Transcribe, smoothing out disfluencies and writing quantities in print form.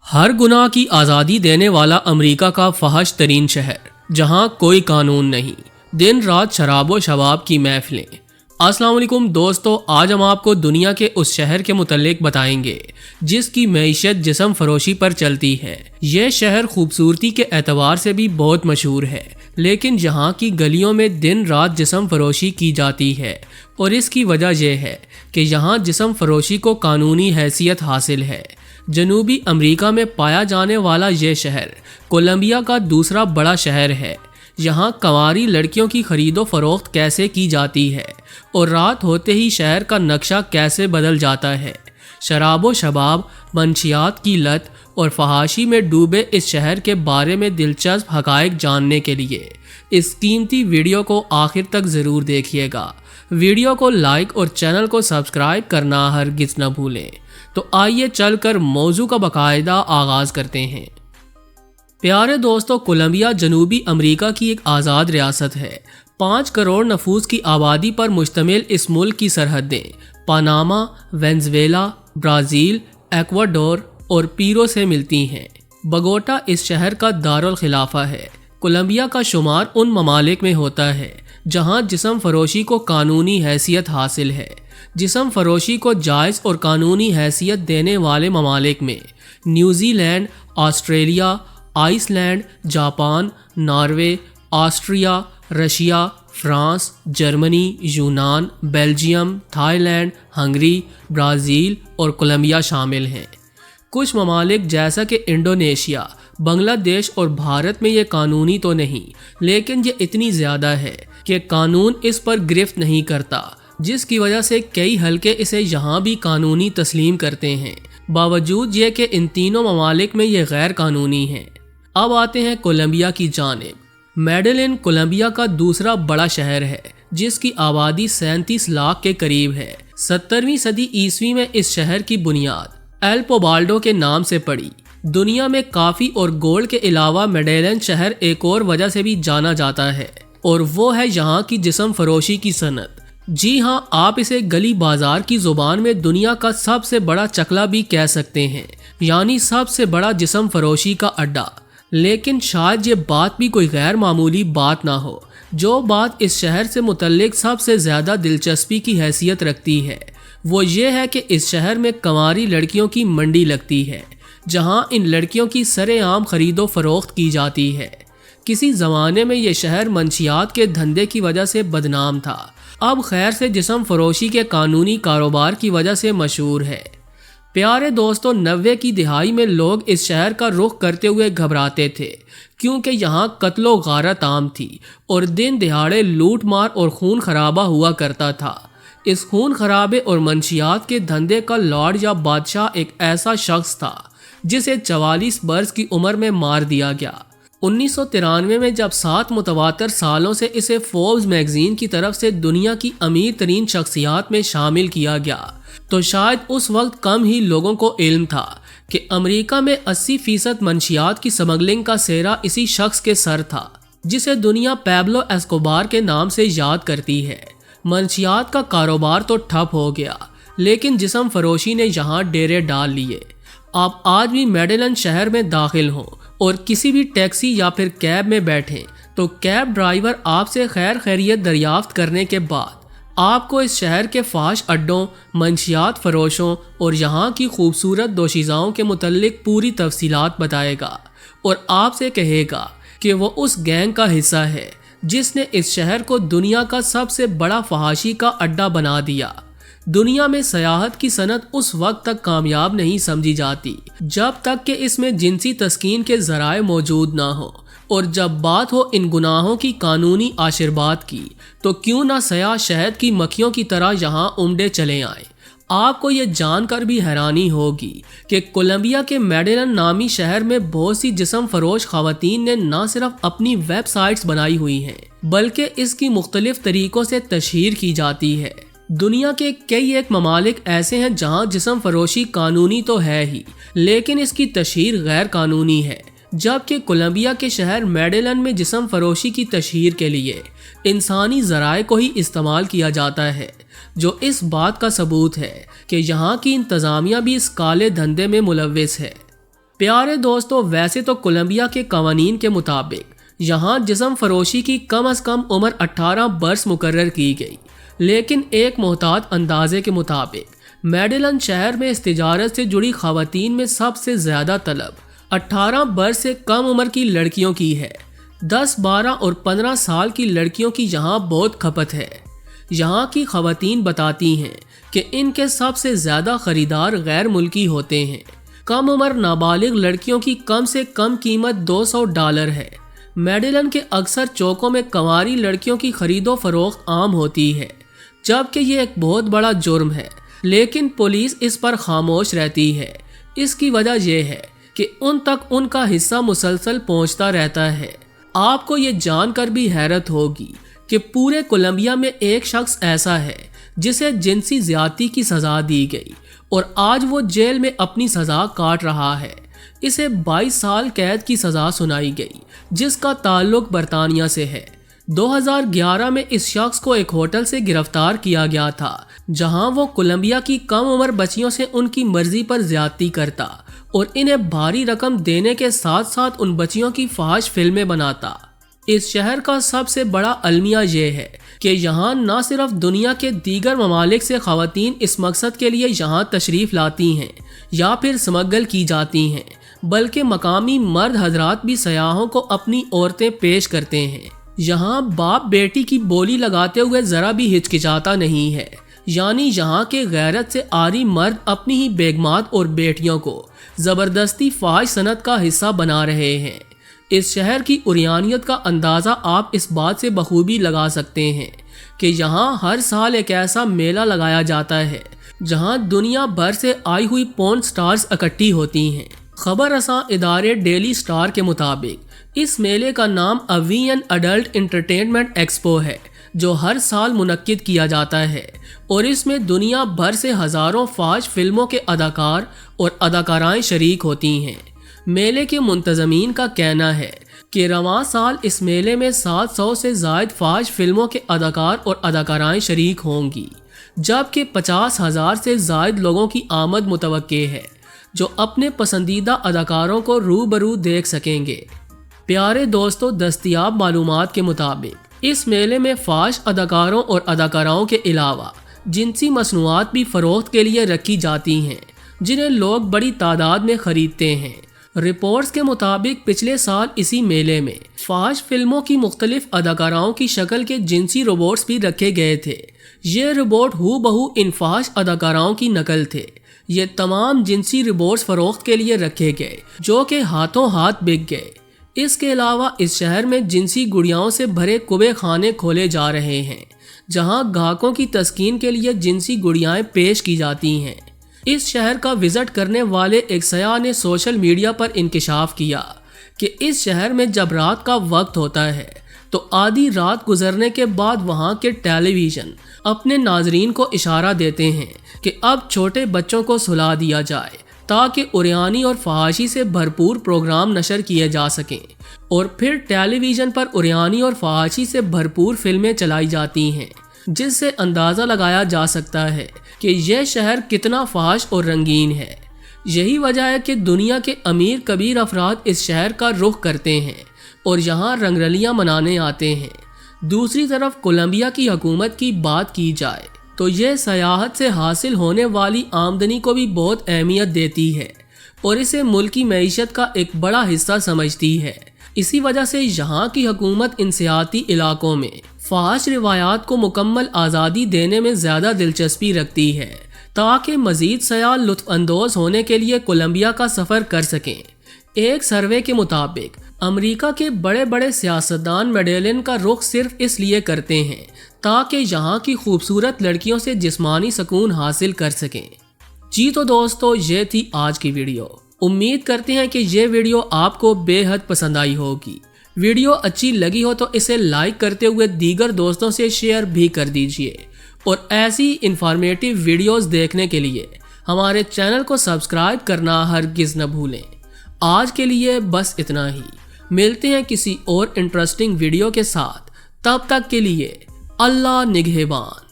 ہر گناہ کی آزادی دینے والا امریکہ کا فحش ترین شہر جہاں کوئی قانون نہیں، دن رات شراب و شباب کی محفلیں۔ السلام علیکم دوستو، آج ہم آپ کو دنیا کے اس شہر کے متعلق بتائیں گے جس کی معیشت جسم فروشی پر چلتی ہے۔ یہ شہر خوبصورتی کے اعتبار سے بھی بہت مشہور ہے، لیکن یہاں کی گلیوں میں دن رات جسم فروشی کی جاتی ہے، اور اس کی وجہ یہ ہے کہ یہاں جسم فروشی کو قانونی حیثیت حاصل ہے۔ جنوبی امریکہ میں پایا جانے والا یہ شہر کولمبیا کا دوسرا بڑا شہر ہے۔ یہاں کنواری لڑکیوں کی خرید و فروخت کیسے کی جاتی ہے اور رات ہوتے ہی شہر کا نقشہ کیسے بدل جاتا ہے۔ شراب و شباب، منشیات کی لت اور فحاشی میں ڈوبے اس شہر کے بارے میں دلچسپ حقائق جاننے کے لیے اس قیمتی ویڈیو کو آخر تک ضرور دیکھیے گا۔ ویڈیو کو لائک اور چینل کو سبسکرائب کرنا ہرگز نہ بھولیں۔ تو آئیے چل کر موضوع کا باقاعدہ آغاز کرتے ہیں۔ پیارے دوستو، کولمبیا جنوبی امریکہ کی ایک آزاد ریاست ہے۔ 5 کروڑ نفوس کی آبادی پر مشتمل اس ملک کی سرحدیں پاناما، وینزویلا، برازیل، ایکواڈور اور پیرو سے ملتی ہیں۔ بگوٹا اس شہر کا دارالخلافہ ہے۔ کولمبیا کا شمار ان ممالک میں ہوتا ہے جہاں جسم فروشی کو قانونی حیثیت حاصل ہے۔ جسم فروشی کو جائز اور قانونی حیثیت دینے والے ممالک میں New Zealand, Australia, Iceland, Japan, Norway, Austria, Russia, France, Germany, یونان، Belgium, Thailand, Hungary, Brazil اور کولمبیا شامل ہیں۔ کچھ ممالک جیسا کہ انڈونیشیا، بنگلہ دیش اور بھارت میں یہ قانونی تو نہیں، لیکن یہ اتنی زیادہ ہے کہ قانون اس پر گرفت نہیں کرتا، جس کی وجہ سے کئی حلقے اسے یہاں بھی قانونی تسلیم کرتے ہیں، باوجود یہ کہ ان تینوں ممالک میں یہ غیر قانونی ہیں۔ اب آتے ہیں کولمبیا کی جانب۔ میڈلن کولمبیا کا دوسرا بڑا شہر ہے جس کی آبادی 37 لاکھ کے قریب ہے۔ 17ویں صدی عیسوی میں اس شہر کی بنیاد ایل پوبالڈو کے نام سے پڑی۔ دنیا میں کافی اور گولڈ کے علاوہ میڈلن شہر ایک اور وجہ سے بھی جانا جاتا ہے، اور وہ ہے یہاں کی جسم فروشی کی صنعت۔ جی ہاں، آپ اسے گلی بازار کی زبان میں دنیا کا سب سے بڑا چکلا بھی کہہ سکتے ہیں، یعنی سب سے بڑا جسم فروشی کا اڈا۔ لیکن شاید یہ بات بھی کوئی غیر معمولی بات نہ ہو۔ جو بات اس شہر سے متعلق سب سے زیادہ دلچسپی کی حیثیت رکھتی ہے وہ یہ ہے کہ اس شہر میں کنواری لڑکیوں کی منڈی لگتی ہے، جہاں ان لڑکیوں کی سرے عام خرید و فروخت کی جاتی ہے۔ کسی زمانے میں یہ شہر منشیات کے دھندے کی وجہ سے بدنام تھا، اب خیر سے جسم فروشی کے قانونی کاروبار کی وجہ سے مشہور ہے۔ پیارے دوستو، 90 کی دہائی میں لوگ اس شہر کا رخ کرتے ہوئے گھبراتے تھے، کیونکہ یہاں قتل و غارت عام تھی اور دن دہاڑے لوٹ مار اور خون خرابہ ہوا کرتا تھا۔ اس خون خرابے اور منشیات کے دھندے کا لارڈ یا بادشاہ ایک ایسا شخص تھا جسے 44 برس کی عمر میں مار دیا گیا۔ 1993 میں جب 7 متواتر سالوں سے اسے فوربس میگزین کی طرف سے دنیا کی امیر ترین شخصیات میں شامل کیا گیا، تو شاید اس وقت کم ہی لوگوں کو علم تھا کہ امریکہ میں 80% منشیات کی سمگلنگ کا سہرا اسی شخص کے سر تھا، جسے دنیا پیبلو ایسکوبار کے نام سے یاد کرتی ہے۔ منشیات کا کاروبار تو ٹھپ ہو گیا، لیکن جسم فروشی نے یہاں ڈیرے ڈال لیے۔ آپ آج بھی میڈلن شہر میں داخل ہوں اور کسی بھی ٹیکسی یا پھر کیب میں بیٹھیں تو کیب ڈرائیور آپ سے خیر خیریت دریافت کرنے کے بعد آپ کو اس شہر کے فحش اڈوں، منشیات فروشوں اور یہاں کی خوبصورت دوشیزاؤں کے متعلق پوری تفصیلات بتائے گا، اور آپ سے کہے گا کہ وہ اس گینگ کا حصہ ہے جس نے اس شہر کو دنیا کا سب سے بڑا فحاشی کا اڈا بنا دیا۔ دنیا میں سیاحت کی صنعت اس وقت تک کامیاب نہیں سمجھی جاتی جب تک کہ اس میں جنسی تسکین کے ذرائع موجود نہ ہوں، اور جب بات ہو ان گناہوں کی قانونی آشربات کی تو کیوں نہ سیاح شہد کی مکھیوں کی طرح یہاں عمڈے چلے آئیں۔ آپ کو یہ جان کر بھی حیرانی ہوگی کہ کولمبیا کے میڈلن نامی شہر میں بہت سی جسم فروش خواتین نے نہ صرف اپنی ویب سائٹس بنائی ہوئی ہیں بلکہ اس کی مختلف طریقوں سے تشہیر کی جاتی ہے۔ دنیا کے کئی ایک ممالک ایسے ہیں جہاں جسم فروشی قانونی تو ہے ہی، لیکن اس کی تشہیر غیر قانونی ہے، جبکہ کولمبیا کے شہر میڈلن میں جسم فروشی کی تشہیر کے لیے انسانی ذرائع کو ہی استعمال کیا جاتا ہے، جو اس بات کا ثبوت ہے کہ یہاں کی انتظامیہ بھی اس کالے دھندے میں ملوث ہے۔ پیارے دوستو، ویسے تو کولمبیا کے قوانین کے مطابق یہاں جسم فروشی کی کم از کم عمر 18 برس مقرر کی گئی، لیکن ایک محتاط اندازے کے مطابق میڈلن شہر میں اس تجارت سے جڑی خواتین میں سب سے زیادہ طلب 18 برس سے کم عمر کی لڑکیوں کی ہے۔ 10، 12 اور 15 سال کی لڑکیوں کی یہاں بہت کھپت ہے۔ یہاں کی خواتین بتاتی ہیں کہ ان کے سب سے زیادہ خریدار غیر ملکی ہوتے ہیں۔ کم عمر نابالغ لڑکیوں کی کم سے کم قیمت $200 ہے۔ میڈلن کے اکثر چوکوں میں کنواری لڑکیوں کی خرید و فروخت عام ہوتی ہے، جبکہ یہ ایک بہت بڑا جرم ہے، لیکن پولیس اس پر خاموش رہتی ہے۔ اس کی وجہ یہ ہے کہ ان تک ان کا حصہ مسلسل پہنچتا رہتا ہے۔ آپ کو یہ جان کر بھی حیرت ہوگی کہ پورے کولمبیا میں ایک شخص ایسا ہے جسے جنسی زیادتی کی سزا دی گئی اور آج وہ جیل میں اپنی سزا کاٹ رہا ہے۔ اسے 22 سال قید کی سزا سنائی گئی، جس کا تعلق برطانیہ سے ہے۔ 2011 میں اس شخص کو ایک ہوٹل سے گرفتار کیا گیا تھا، جہاں وہ کولمبیا کی کم عمر بچیوں سے ان کی مرضی پر زیادتی کرتا اور انہیں بھاری رقم دینے کے ساتھ ساتھ ان بچیوں کی فحش فلمیں بناتا۔ اس شہر کا سب سے بڑا المیہ یہ ہے کہ یہاں نہ صرف دنیا کے دیگر ممالک سے خواتین اس مقصد کے لیے یہاں تشریف لاتی ہیں یا پھر سمگل کی جاتی ہیں، بلکہ مقامی مرد حضرات بھی سیاحوں کو اپنی عورتیں پیش کرتے ہیں۔ یہاں باپ بیٹی کی بولی لگاتے ہوئے ذرا بھی ہچکچاتا نہیں ہے، یعنی یہاں کے غیرت سے عاری مرد اپنی ہی بیگمات اور بیٹیوں کو زبردستی فحش صنعت کا حصہ بنا رہے ہیں۔ اس شہر کی عریانیت کا اندازہ آپ اس بات سے بخوبی لگا سکتے ہیں کہ یہاں ہر سال ایک ایسا میلہ لگایا جاتا ہے جہاں دنیا بھر سے آئی ہوئی پورن سٹارز اکٹھی ہوتی ہیں۔ خبر رساں ادارے ڈیلی سٹار کے مطابق اس میلے کا نام اوین اڈلٹ انٹرٹینمنٹ ایکسپو ہے، جو ہر سال منعقد کیا جاتا ہے اور اس میں دنیا بھر سے ہزاروں فحش فلموں کے اداکار اور اداکارائیں شریک ہوتی ہیں۔ میلے کے منتظمین کا کہنا ہے کہ رواں سال اس میلے میں 700 سے زائد فحش فلموں کے اداکار اور اداکارائیں شریک ہوں گی، جبکہ 50,000 سے زائد لوگوں کی آمد متوقع ہے جو اپنے پسندیدہ اداکاروں کو روبرو دیکھ سکیں گے۔ پیارے دوستو، دستیاب معلومات کے مطابق اس میلے میں فحش اداکاروں اور اداکاراؤں کے علاوہ جنسی مصنوعات بھی فروخت کے لیے رکھی جاتی ہیں، جنہیں لوگ بڑی تعداد میں خریدتے ہیں۔ رپورٹس کے مطابق پچھلے سال اسی میلے میں فحش فلموں کی مختلف اداکاراؤں کی شکل کے جنسی روبوٹس بھی رکھے گئے تھے۔ یہ روبوٹ ہو بہو ان فحش اداکاراؤں کی نقل تھے۔ یہ تمام جنسی روبوٹس فروخت کے لیے رکھے گئے، جو کہ ہاتھوں ہاتھ بک گئے۔ اس کے علاوہ اس شہر میں جنسی گڑیاؤں سے بھرے کبے خانے کھولے جا رہے ہیں، جہاں گاہکوں کی تسکین کے لیے جنسی گڑیائیں پیش کی جاتی ہیں۔ اس شہر کا وزٹ کرنے والے ایک سیاح نے سوشل میڈیا پر انکشاف کیا کہ اس شہر میں جب رات کا وقت ہوتا ہے تو آدھی رات گزرنے کے بعد وہاں کے ٹیلی ویژن اپنے ناظرین کو اشارہ دیتے ہیں کہ اب چھوٹے بچوں کو سلا دیا جائے تاکہ عریانی اور فحاشی سے بھرپور پروگرام نشر کیے جا سکیں، اور پھر ٹیلی ویژن پر عریانی اور فحاشی سے بھرپور فلمیں چلائی جاتی ہیں، جس سے اندازہ لگایا جا سکتا ہے کہ یہ شہر کتنا فحش اور رنگین ہے۔ یہی وجہ ہے کہ دنیا کے امیر کبیر افراد اس شہر کا رخ کرتے ہیں اور یہاں رنگرلیاں منانے آتے ہیں۔ دوسری طرف کولمبیا کی حکومت کی بات کی جائے تو یہ سیاحت سے حاصل ہونے والی آمدنی کو بھی بہت اہمیت دیتی ہے اور اسے ملک کی معیشت کا ایک بڑا حصہ سمجھتی ہے۔ اسی وجہ سے یہاں کی حکومت ان سیاحتی علاقوں میں فحش روایات کو مکمل آزادی دینے میں زیادہ دلچسپی رکھتی ہے تاکہ مزید سیاح لطف اندوز ہونے کے لیے کولمبیا کا سفر کر سکیں۔ ایک سروے کے مطابق امریکہ کے بڑے بڑے سیاستدان میڈیلن کا رخ صرف اس لیے کرتے ہیں تاکہ یہاں کی خوبصورت لڑکیوں سے جسمانی سکون حاصل کر سکیں۔ جی تو دوستو، یہ تھی آج کی ویڈیو۔ امید کرتے ہیں کہ یہ ویڈیو آپ کو بے حد پسند آئی ہوگی۔ ویڈیو اچھی لگی ہو تو اسے لائک کرتے ہوئے دیگر دوستوں سے شیئر بھی کر دیجیے، اور ایسی انفارمیٹیو ویڈیوز دیکھنے کے لیے ہمارے چینل کو سبسکرائب کرنا ہرگز نہ بھولیں۔ آج کے لیے بس اتنا ہی، ملتے ہیں کسی اور انٹرسٹنگ ویڈیو کے ساتھ، تب تک کے لیے اللہ نگہبان۔